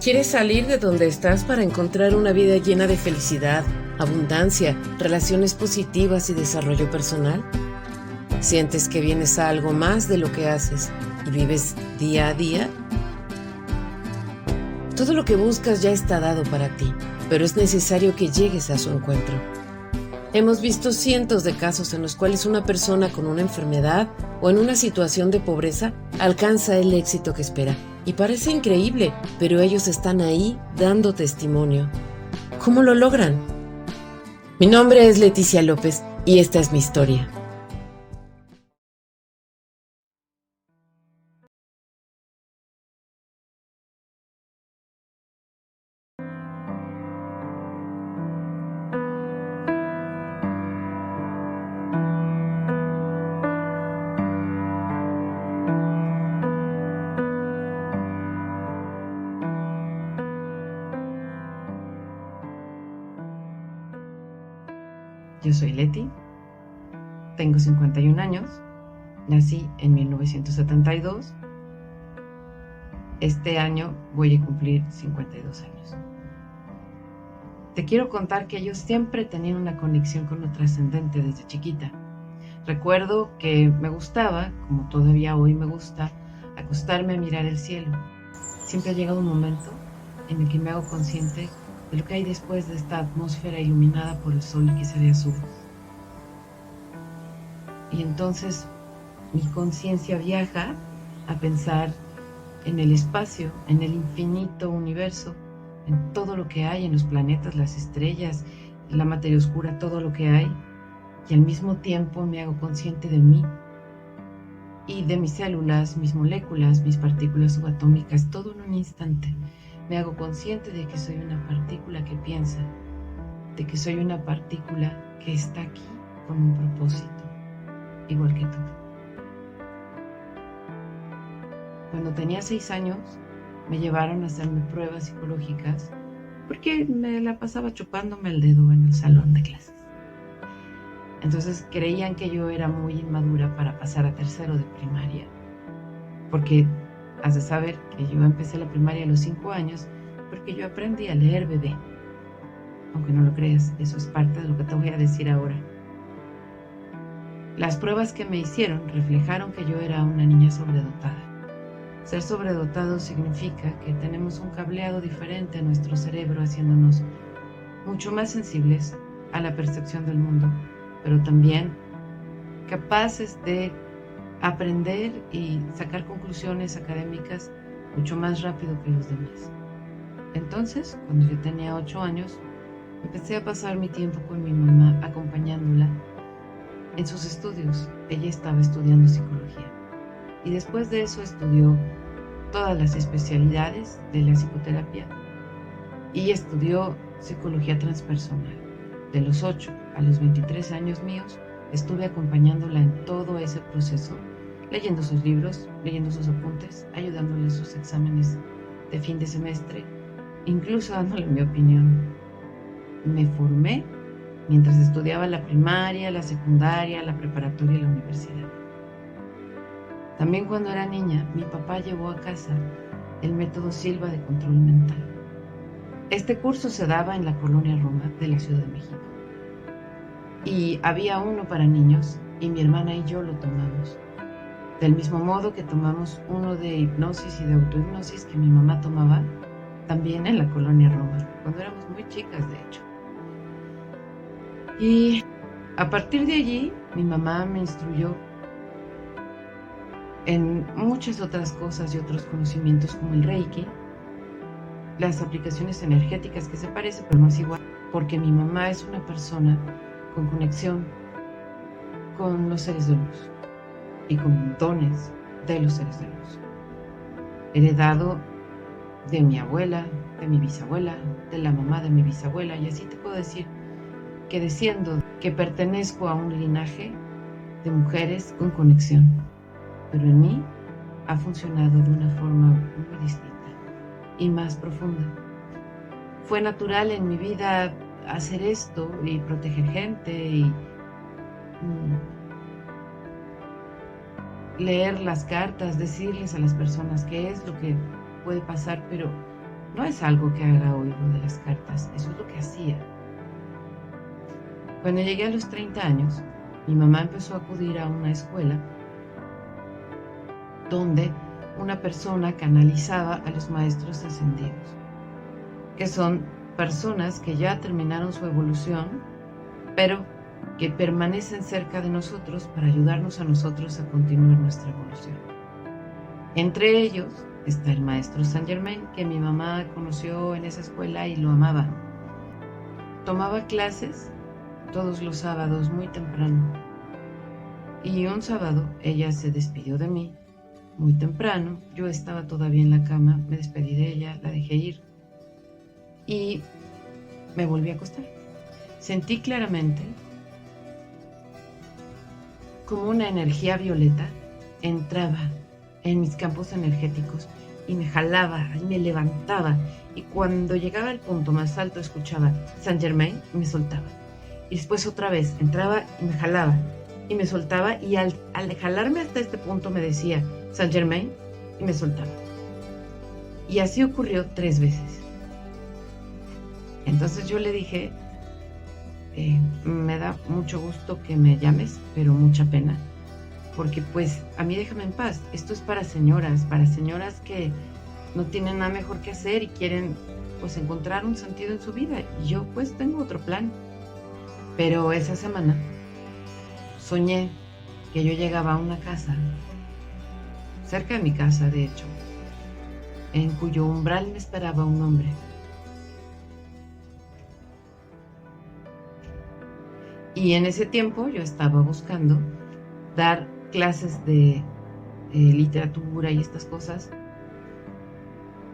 ¿Quieres salir de donde estás para encontrar una vida llena de felicidad, abundancia, relaciones positivas y desarrollo personal? ¿Sientes que vienes a algo más de lo que haces y vives día a día? Todo lo que buscas ya está dado para ti, pero es necesario que llegues a su encuentro. Hemos visto cientos de casos en los cuales una persona con una enfermedad o en una situación de pobreza alcanza el éxito que espera. Y parece increíble, pero ellos están ahí dando testimonio. ¿Cómo lo logran? Mi nombre es Leticia López y esta es mi historia. Yo soy Leti, tengo 51 años, nací en 1972. Este año voy a cumplir 52 años. Te quiero contar que yo siempre tenía una conexión con lo trascendente desde chiquita. Recuerdo que me gustaba, como todavía hoy me gusta, acostarme a mirar el cielo. Siempre ha llegado un momento en el que me hago consciente de lo que hay después de esta atmósfera iluminada por el sol y que se ve azul. Y entonces mi conciencia viaja a pensar en el espacio, en el infinito universo, en todo lo que hay, en los planetas, las estrellas, la materia oscura, todo lo que hay. Y al mismo tiempo me hago consciente de mí y de mis células, mis moléculas, mis partículas subatómicas, todo en un instante. Me hago consciente de que soy una partícula que piensa, de que soy una partícula que está aquí con un propósito, igual que tú. Cuando tenía 6 años, me llevaron a hacerme pruebas psicológicas porque me la pasaba chupándome el dedo en el salón de clases. Entonces creían que yo era muy inmadura para pasar a tercero de primaria, porque has de saber que yo empecé la primaria a los 5 años porque yo aprendí a leer bebé. Aunque no lo creas, eso es parte de lo que te voy a decir ahora. Las pruebas que me hicieron reflejaron que yo era una niña sobredotada. Ser sobredotado significa que tenemos un cableado diferente en nuestro cerebro, haciéndonos mucho más sensibles a la percepción del mundo, pero también capaces de aprender y sacar conclusiones académicas mucho más rápido que los demás. Entonces, cuando yo tenía 8 años, empecé a pasar mi tiempo con mi mamá acompañándola en sus estudios. Ella estaba estudiando psicología y después de eso estudió todas las especialidades de la psicoterapia y estudió psicología transpersonal. De los 8 a los 23 años míos, estuve acompañándola en todo ese proceso, leyendo sus libros, leyendo sus apuntes, ayudándole en sus exámenes de fin de semestre, incluso dándole mi opinión. Me formé mientras estudiaba la primaria, la secundaria, la preparatoria y la universidad. También cuando era niña, mi papá llevó a casa el método Silva de control mental. Este curso se daba en la colonia Roma de la Ciudad de México. Y había uno para niños y mi hermana y yo lo tomamos. Del mismo modo que tomamos uno de hipnosis y de autohipnosis que mi mamá tomaba también en la colonia Roma, cuando éramos muy chicas de hecho. Y a partir de allí, mi mamá me instruyó en muchas otras cosas y otros conocimientos como el Reiki, las aplicaciones energéticas, que se parece pero no es igual, porque mi mamá es una persona con conexión con los seres de luz y con dones de los seres de luz, heredado de mi abuela, de mi bisabuela, de la mamá de mi bisabuela, y así te puedo decir que desciendo, que pertenezco a un linaje de mujeres con conexión, pero en mí ha funcionado de una forma muy distinta y más profunda. Fue natural en mi vida hacer esto y proteger gente y leer las cartas, decirles a las personas qué es lo que puede pasar, pero No es algo que haga hoy lo de las cartas, eso es lo que hacía. Cuando llegué a los 30 años, mi mamá empezó a acudir a una escuela donde una persona canalizaba a los maestros ascendidos, que son personas que ya terminaron su evolución, pero que permanecen cerca de nosotros para ayudarnos a nosotros a continuar nuestra evolución. Entre ellos está el maestro Saint Germain, que mi mamá conoció en esa escuela y lo amaba. Tomaba clases todos los sábados muy temprano. Y un sábado ella se despidió de mí muy temprano. Yo estaba todavía en la cama, me despedí de ella, la dejé ir y me volví a acostar. Sentí claramente como una energía violeta entraba en mis campos energéticos y me jalaba y me levantaba, y cuando llegaba al punto más alto escuchaba Saint Germain y me soltaba, y después otra vez entraba y me jalaba y me soltaba, y al jalarme hasta este punto me decía Saint Germain y me soltaba, y así ocurrió 3 veces. Entonces yo le dije, me da mucho gusto que me llames, pero mucha pena, porque pues a mí déjame en paz. Esto es para señoras que no tienen nada mejor que hacer y quieren pues encontrar un sentido en su vida, y yo pues tengo otro plan. Pero esa semana soñé que yo llegaba a una casa, cerca de mi casa de hecho, en cuyo umbral me esperaba un hombre. Y en ese tiempo yo estaba buscando dar clases de literatura y estas cosas,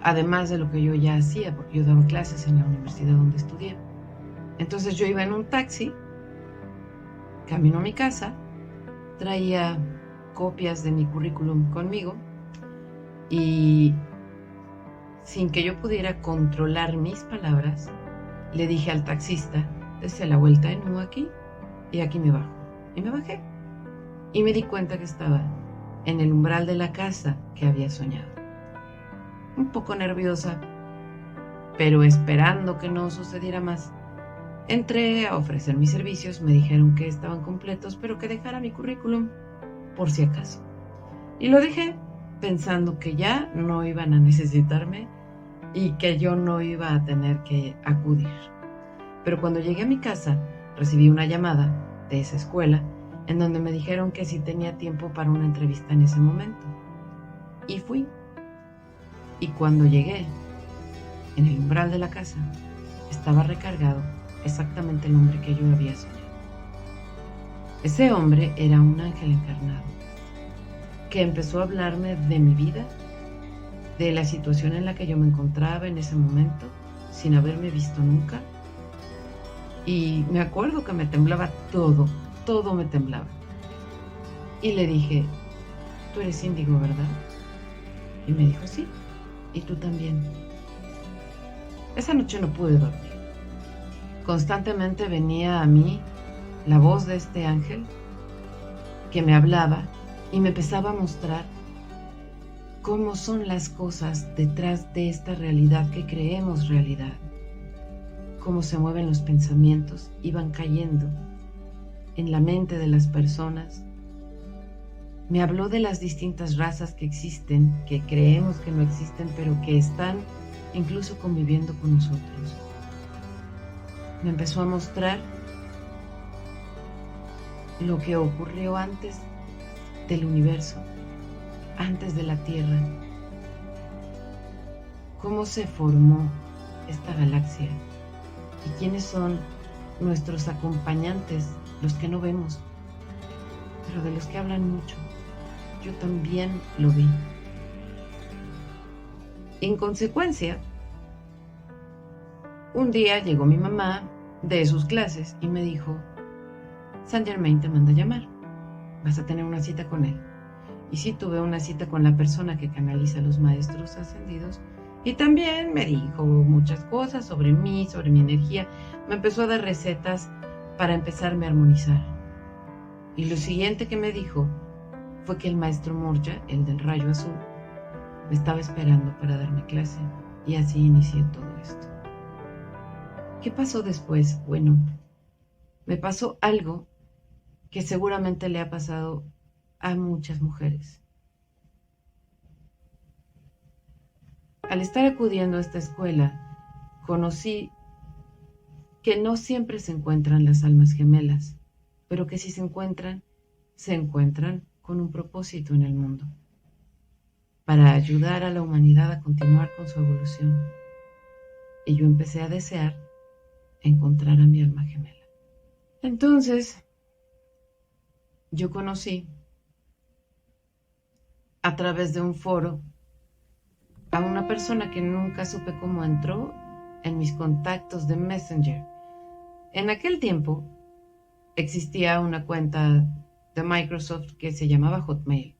además de lo que yo ya hacía, porque yo daba clases en la universidad donde estudié. Entonces yo iba en un taxi, camino a mi casa, traía copias de mi currículum conmigo y sin que yo pudiera controlar mis palabras, le dije al taxista, dése la vuelta en U aquí y aquí me bajo. Y me bajé y me di cuenta que estaba en el umbral de la casa que había soñado. Un poco nerviosa, pero esperando que no sucediera más, entré a ofrecer mis servicios. Me dijeron que estaban completos, pero que dejara mi currículum por si acaso. Y lo dejé pensando que ya no iban a necesitarme y que yo no iba a tener que acudir. Pero cuando llegué a mi casa, recibí una llamada de esa escuela en donde me dijeron que si tenía tiempo para una entrevista en ese momento. Y fui. Y cuando llegué, en el umbral de la casa, estaba recargado exactamente el hombre que yo había soñado. Ese hombre era un ángel encarnado, que empezó a hablarme de mi vida, de la situación en la que yo me encontraba en ese momento, sin haberme visto nunca. Y me acuerdo que me temblaba todo me temblaba. Y le dije, tú eres índigo, ¿verdad? Y me dijo, sí, y tú también. Esa noche no pude dormir. Constantemente venía a mí la voz de este ángel que me hablaba y me empezaba a mostrar cómo son las cosas detrás de esta realidad que creemos realidad. Cómo se mueven los pensamientos y van cayendo en la mente de las personas. Me habló de las distintas razas que existen, que creemos que no existen, pero que están incluso conviviendo con nosotros. Me empezó a mostrar lo que ocurrió antes del universo, antes de la Tierra, cómo se formó esta galaxia y quiénes son nuestros acompañantes, los que no vemos, pero de los que hablan mucho. Yo también lo vi. En consecuencia, un día llegó mi mamá de sus clases y me dijo, Saint Germain te manda a llamar, vas a tener una cita con él. Y sí, tuve una cita con la persona que canaliza a los maestros ascendidos, y también me dijo muchas cosas sobre mí, sobre mi energía. Me empezó a dar recetas para empezarme a armonizar. Y lo siguiente que me dijo fue que el maestro Moria, el del rayo azul, me estaba esperando para darme clase Y así inicié todo esto. ¿Qué pasó después? Bueno, me pasó algo que seguramente le ha pasado a muchas mujeres. Al estar acudiendo a esta escuela, conocí que no siempre se encuentran las almas gemelas, pero que si se encuentran con un propósito en el mundo, para ayudar a la humanidad a continuar con su evolución. Y yo empecé a desear encontrar a mi alma gemela. Entonces, yo conocí a través de un foro a una persona que nunca supe cómo entró en mis contactos de Messenger. En aquel tiempo existía una cuenta de Microsoft que se llamaba Hotmail.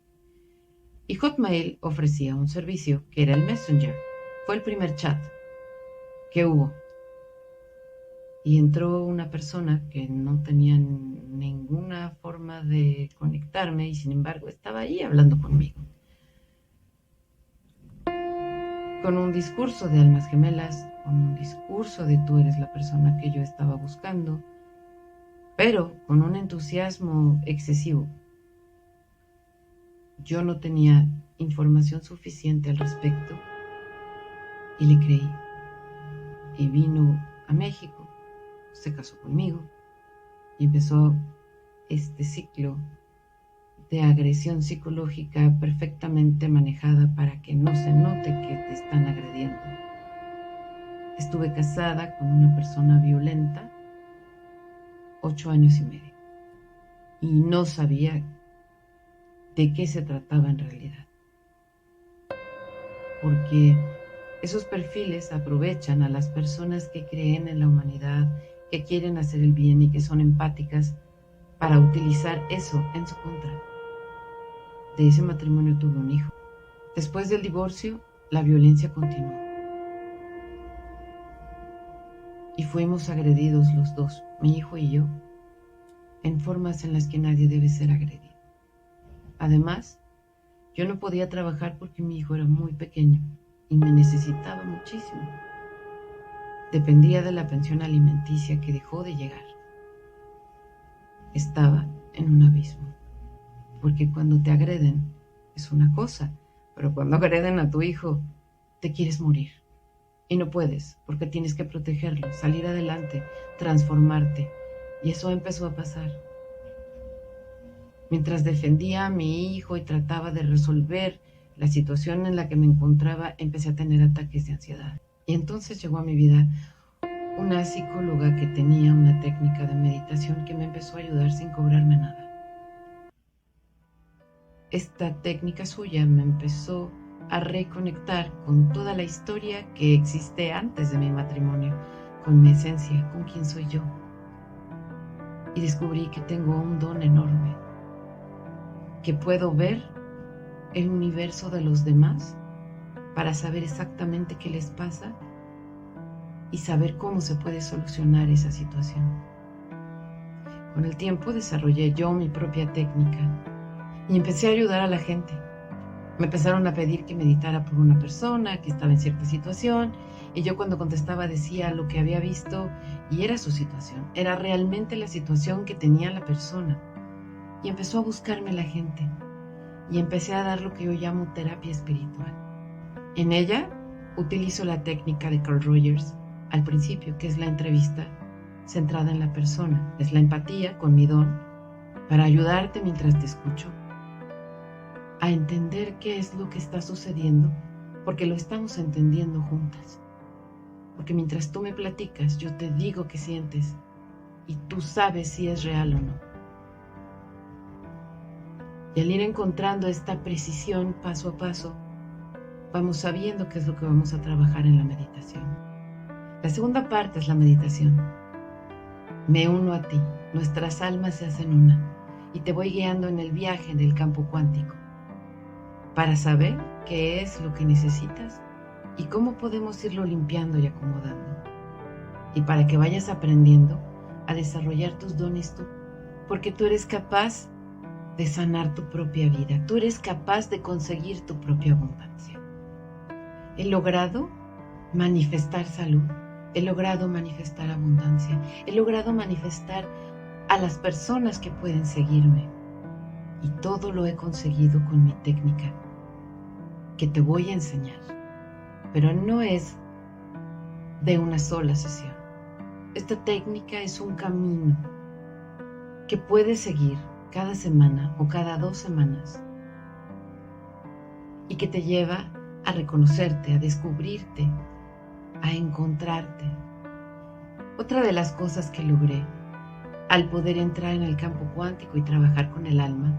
Y Hotmail ofrecía un servicio que era el Messenger. Fue el primer chat que hubo. Y entró una persona que no tenía ninguna forma de conectarme y sin embargo estaba ahí hablando conmigo. Con un discurso de almas gemelas, con un discurso de tú eres la persona que yo estaba buscando, pero con un entusiasmo excesivo. Yo no tenía información suficiente al respecto y le creí. Y vino a México, se casó conmigo y empezó este ciclo de agresión psicológica perfectamente manejada para que no se note que te están agrediendo. Estuve casada con una persona violenta 8 años y medio y no sabía de qué se trataba en realidad, porque esos perfiles aprovechan a las personas que creen en la humanidad, que quieren hacer el bien y que son empáticas para utilizar eso en su contra. De ese matrimonio tuve un hijo. Después del divorcio, la violencia continuó. Y fuimos agredidos los dos, mi hijo y yo, en formas en las que nadie debe ser agredido. Además, yo no podía trabajar porque mi hijo era muy pequeño y me necesitaba muchísimo. Dependía de la pensión alimenticia que dejó de llegar. Estaba en un abismo, porque cuando te agreden es una cosa, pero cuando agreden a tu hijo te quieres morir y no puedes porque tienes que protegerlo, salir adelante, transformarte, y eso empezó a pasar. Mientras defendía a mi hijo y trataba de resolver la situación en la que me encontraba, empecé a tener ataques de ansiedad. Y entonces llegó a mi vida una psicóloga que tenía una técnica de meditación que me empezó a ayudar sin cobrarme nada. Esta técnica suya me empezó a reconectar con toda la historia que existe antes de mi matrimonio, con mi esencia, con quién soy yo. Y descubrí que tengo un don enorme, que puedo ver el universo de los demás para saber exactamente qué les pasa y saber cómo se puede solucionar esa situación. Con el tiempo desarrollé yo mi propia técnica y empecé a ayudar a la gente. Me empezaron a pedir que meditara por una persona que estaba en cierta situación y yo cuando contestaba decía lo que había visto y era su situación, era realmente la situación que tenía la persona. Y empezó a buscarme la gente y empecé a dar lo que yo llamo terapia espiritual. En ella utilizo la técnica de Carl Rogers al principio, que es la entrevista centrada en la persona, es la empatía con mi don para ayudarte mientras te escucho a entender qué es lo que está sucediendo, porque lo estamos entendiendo juntas. Porque mientras tú me platicas, yo te digo qué sientes y tú sabes si es real o no. Y al ir encontrando esta precisión paso a paso, vamos sabiendo qué es lo que vamos a trabajar en la meditación. La segunda parte es la meditación. Me uno a ti, nuestras almas se hacen una y te voy guiando en el viaje del campo cuántico para saber qué es lo que necesitas y cómo podemos irlo limpiando y acomodando. Y para que vayas aprendiendo a desarrollar tus dones tú, porque tú eres capaz de sanar tu propia vida, tú eres capaz de conseguir tu propia abundancia. He logrado manifestar salud, he logrado manifestar abundancia, he logrado manifestar a las personas que pueden seguirme. Y todo lo he conseguido con mi técnica, que te voy a enseñar. Pero no es de una sola sesión. Esta técnica es un camino que puedes seguir cada semana o cada 2 semanas y que te lleva a reconocerte, a descubrirte, a encontrarte. Otra de las cosas que logré al poder entrar en el campo cuántico y trabajar con el alma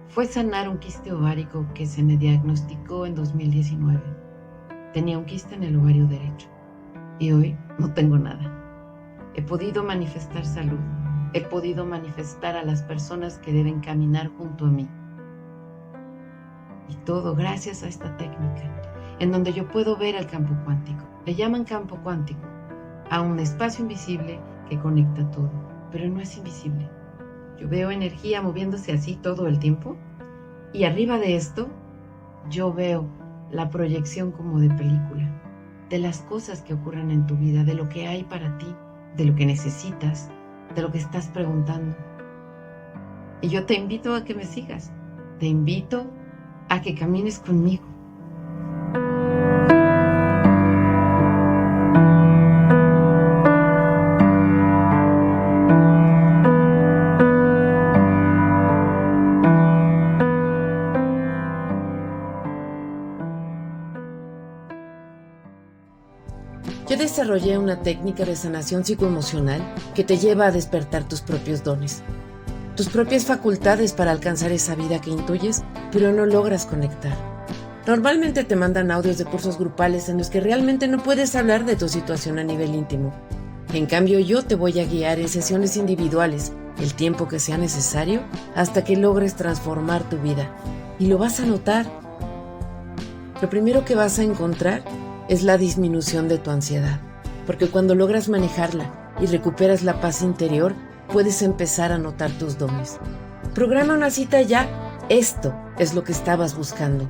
fue sanar un quiste ovárico que se me diagnosticó en 2019. Tenía un quiste en el ovario derecho y hoy no tengo nada. He podido manifestar salud, he podido manifestar a las personas que deben caminar junto a mí. Y todo gracias a esta técnica, en donde yo puedo ver el campo cuántico. Le llaman campo cuántico a un espacio invisible que conecta todo, pero no es invisible. Yo veo energía moviéndose así todo el tiempo y arriba de esto yo veo la proyección como de película, de las cosas que ocurren en tu vida, de lo que hay para ti, de lo que necesitas, de lo que estás preguntando. Y yo te invito a que me sigas, te invito a que camines conmigo. Yo desarrollé una técnica de sanación psicoemocional que te lleva a despertar tus propios dones, tus propias facultades para alcanzar esa vida que intuyes, pero no logras conectar. Normalmente te mandan audios de cursos grupales en los que realmente no puedes hablar de tu situación a nivel íntimo. En cambio, yo te voy a guiar en sesiones individuales, el tiempo que sea necesario, hasta que logres transformar tu vida. Y lo vas a notar. Lo primero que vas a encontrar es la disminución de tu ansiedad, porque cuando logras manejarla y recuperas la paz interior, puedes empezar a notar tus dones. Programa una cita ya. Esto es lo que estabas buscando.